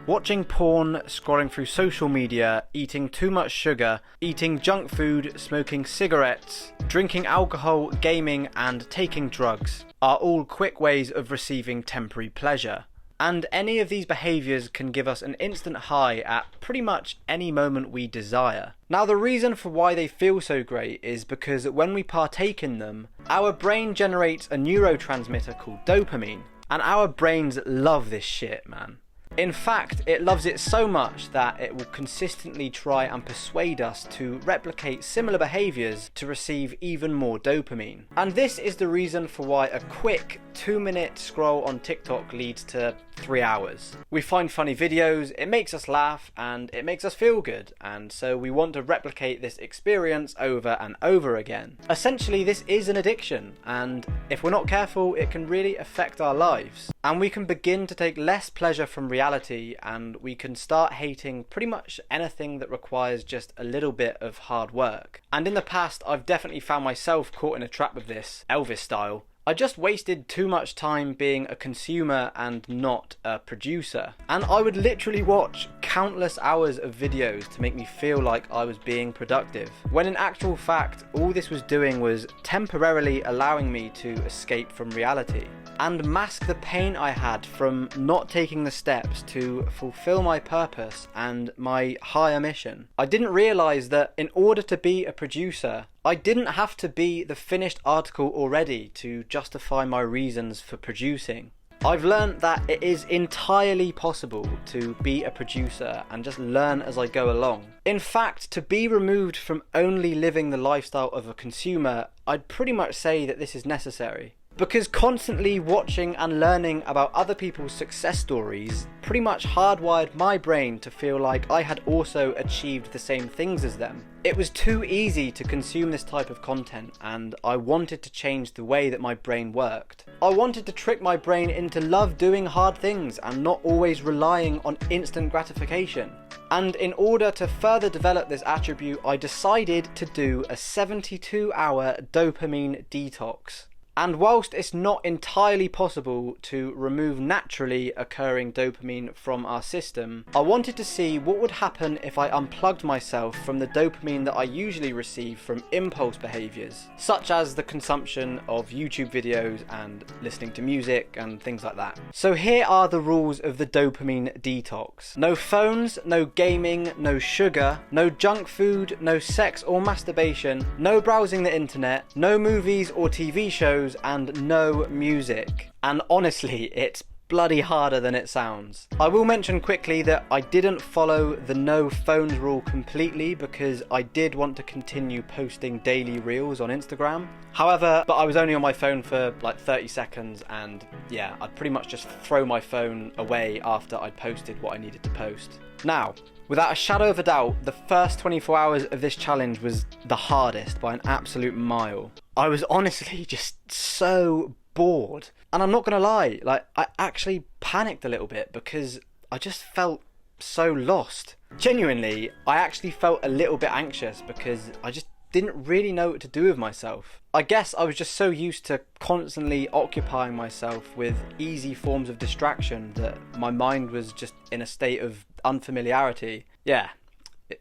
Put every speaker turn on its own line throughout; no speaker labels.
Watching porn, scrolling through social media, eating too much sugar, eating junk food, smoking cigarettes, drinking alcohol, gaming, and taking drugs are all quick ways of receiving temporary pleasure. And any of these behaviours can give us an instant high at pretty much any moment we desire. Now, the reason for why they feel so great is because when we partake in them, our brain generates a neurotransmitter called dopamine. And our brains love this shit, man. In fact, it loves it so much that it will consistently try and persuade us to replicate similar behaviours to receive even more dopamine. And this is the reason for why a quick 2-minute scroll on TikTok leads to 3 hours. We find funny videos, it makes us laugh, and it makes us feel good, and so we want to replicate this experience over and over again. Essentially, this is an addiction, and if we're not careful, it can really affect our lives. And we can begin to take less pleasure from reality, and we can start hating pretty much anything that requires just a little bit of hard work. And in the past, I've definitely found myself caught in a trap of this, Elvis style. I just wasted too much time being a consumer and not a producer. And I would literally watch countless hours of videos to make me feel like I was being productive, when in actual fact, all this was doing was temporarily allowing me to escape from reality and mask the pain I had from not taking the steps to fulfill my purpose and my higher mission. I didn't realise that in order to be a producer, I didn't have to be the finished article already to justify my reasons for producing. I've learned that it is entirely possible to be a producer and just learn as I go along. In fact, to be removed from only living the lifestyle of a consumer, I'd pretty much say that this is necessary. Because constantly watching and learning about other people's success stories pretty much hardwired my brain to feel like I had also achieved the same things as them. It was too easy to consume this type of content, and I wanted to change the way that my brain worked. I wanted to trick my brain into love doing hard things and not always relying on instant gratification. And in order to further develop this attribute, I decided to do a 72-hour dopamine detox. And whilst it's not entirely possible to remove naturally occurring dopamine from our system, I wanted to see what would happen if I unplugged myself from the dopamine that I usually receive from impulse behaviours, such as the consumption of YouTube videos and listening to music and things like that. So here are the rules of the dopamine detox. No phones, no gaming, no sugar, no junk food, no sex or masturbation, no browsing the internet, no movies or TV shows, and no music. And honestly, it's bloody harder than it sounds. I will mention quickly that I didn't follow the no phones rule completely because I did want to continue posting daily reels on Instagram. However, I was only on my phone for like 30 seconds, and yeah, I'd pretty much just throw my phone away after I'd posted what I needed to post. Now, without a shadow of a doubt, the first 24 hours of this challenge was the hardest by an absolute mile. I was honestly just so bored. And I'm not gonna lie, I actually panicked a little bit because I just felt so lost. Genuinely, I actually felt a little bit anxious because I just didn't really know what to do with myself. I guess I was just so used to constantly occupying myself with easy forms of distraction that my mind was just in a state of unfamiliarity. Yeah,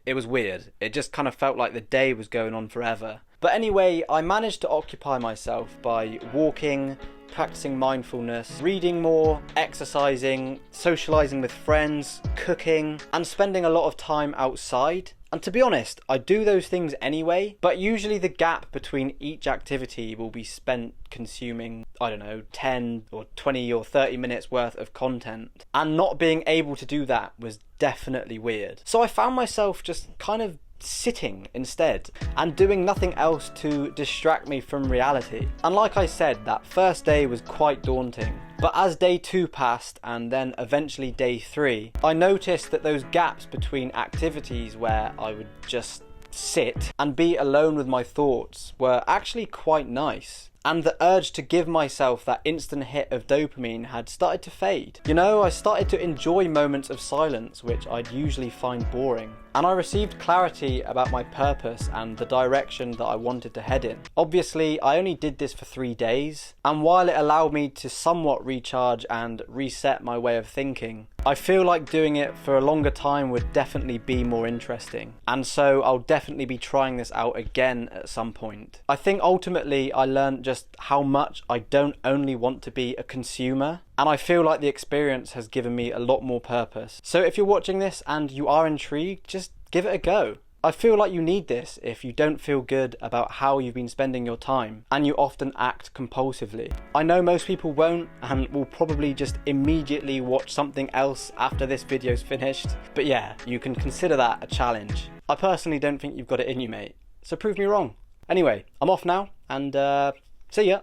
it was weird. It just kind of felt like the day was going on forever. But anyway, I managed to occupy myself by walking, practicing mindfulness, reading more, exercising, socialising with friends, cooking, and spending a lot of time outside. And to be honest, I do those things anyway, but usually the gap between each activity will be spent consuming, 10 or 20 or 30 minutes worth of content. And not being able to do that was definitely weird. So I found myself just kind of sitting instead and doing nothing else to distract me from reality. And like I said, that first day was quite daunting. But as day 2 passed and then eventually day 3, I noticed that those gaps between activities where I would just sit and be alone with my thoughts were actually quite nice. And the urge to give myself that instant hit of dopamine had started to fade. I started to enjoy moments of silence which I'd usually find boring. and I received clarity about my purpose and the direction that I wanted to head in. Obviously, I only did this for 3 days, and while it allowed me to somewhat recharge and reset my way of thinking, I feel like doing it for a longer time would definitely be more interesting, and so I'll definitely be trying this out again at some point. I think ultimately I learned just how much I don't only want to be a consumer, and I feel like the experience has given me a lot more purpose. So if you're watching this and you are intrigued, just give it a go. I feel like you need this if you don't feel good about how you've been spending your time and you often act compulsively. I know most people won't and will probably just immediately watch something else after this video's finished, but yeah, you can consider that a challenge. I personally don't think you've got it in you, mate, so prove me wrong. Anyway, I'm off now, and see ya.